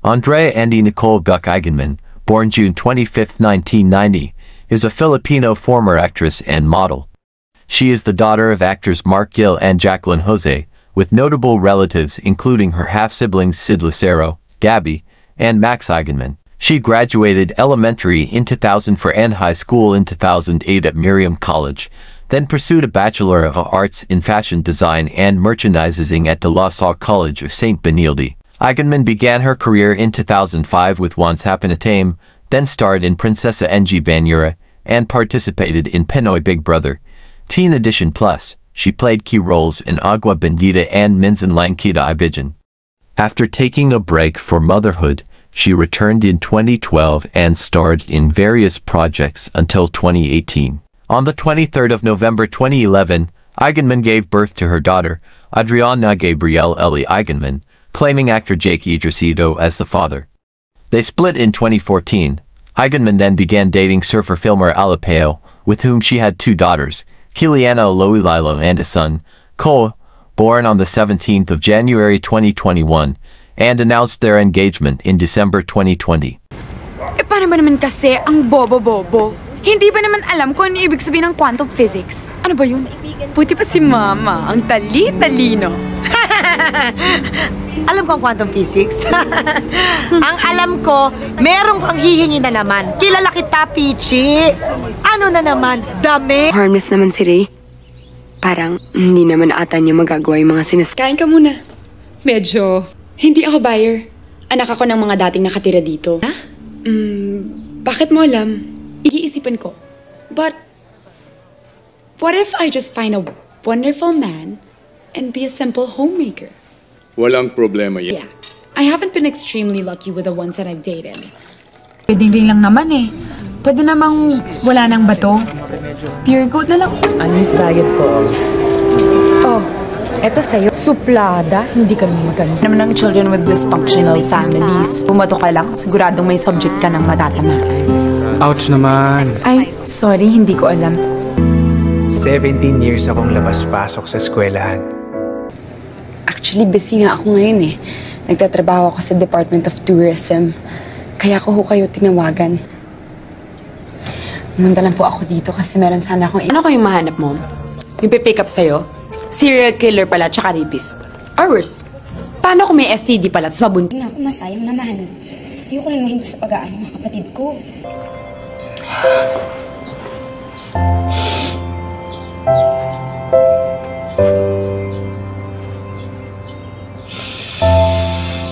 Andrea Andy Nicole Guck Eigenmann, born June 25, 1990, is a Filipino former actress and model. She is the daughter of actors Mark Gil and Jacqueline Jose, with notable relatives including her half-siblings Sid Lucero, Gabby, and Max Eigenmann. She graduated elementary in 2000 and high school in 2008 at Miriam College, then pursued a Bachelor of Arts in Fashion Design and Merchandising at De La Salle College of St. Benilde. Eigenmann began her career in 2005 with Once Upon a Time, then starred in Prinsesa NG Banyura, and participated in Pinoy Big Brother, Teen Edition Plus. She played key roles in Agua Bendita and Minsan Lang Kita Ibigan. After taking a break for motherhood, she returned in 2012 and starred in various projects until 2018. On the 23rd of November 2011, Eigenmann gave birth to her daughter, Adriana Gabrielle Ellie Eigenmann, claiming actor Jake Idrisito as the father. They split in 2014. Eigenmann then began dating surfer filmer Alipeo, with whom she had two daughters, Kiliana Loililo and a son, Cole, born on the 17th of January 2021, and announced their engagement in December 2020. Paano ba naman kasi ang bobo-bobo? Hindi ba naman alam kung ano ibig sabihin ng quantum physics? Ano ba yun? Buti pa si Mama, ang tali-talino. Alam ko ang quantum physics. Ang alam ko, meron kang hihingi na naman. Kilala kita, Pichi. Ano na naman? Dami? Harmless naman si Ray. Parang hindi naman ata niya magagawa yung mga Kain ka muna. Medyo, hindi ako buyer. Anak ako ng mga dating nakatira dito. Ha? Bakit mo alam? Iiisipan ko. But, what if I just find a wonderful man and be a simple homemaker? Walang problema yan. Yeah. I haven't been extremely lucky with the ones that I've dated. Pwedeng rin lang naman eh. Pwede namang wala nang bato. Pure gold na lang. Anis baget ko. Oh, eto sa'yo. Suplada, hindi ka naman maganda. Naman ng children with dysfunctional families. Pumato ka lang, siguradong may subject ka ng matatamaan. Ouch naman. Ay, sorry, hindi ko alam. 17 years akong labas-pasok sa eskwelahan. Actually, busy nga ako ngayon eh. Nagtatrabaho ako sa Department of Tourism. Kaya ko kayo tinawagan. Umanda lang po ako dito kasi meron sana akong... Ano ko yung mahanap mo? Yung pipick up sa'yo? Serial killer pala, tsaka rapist. Or worse, paano kung may STD pala, tapos mabuntis? Naku, masayang naman. Ayoko rin mahinto sa pag-aano mga kapatid ko.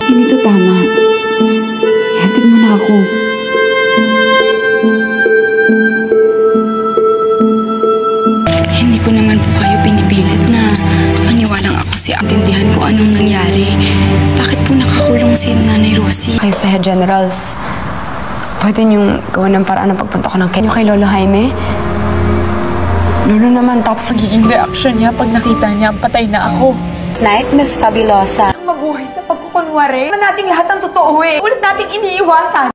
Hindi to tama. Ihatid mo na ako. Hindi ko naman po kayo pinipilit na maniwalang ako si Intindihan ko anong nangyari. Bakit po nakakulong si Nanay Rosie? Kaya sa head generals, pwede niyong gawa ng paraan ng pagpunta ko ng kay Lolo Jaime. Lolo naman, tapos nagiging reaction niya pag nakita niya patay na ako. Night, Miss Fabulosa. Mabuhay sa pagkukunwari. Naman nating lahat ng totoo eh. Ulit nating iniiwasan.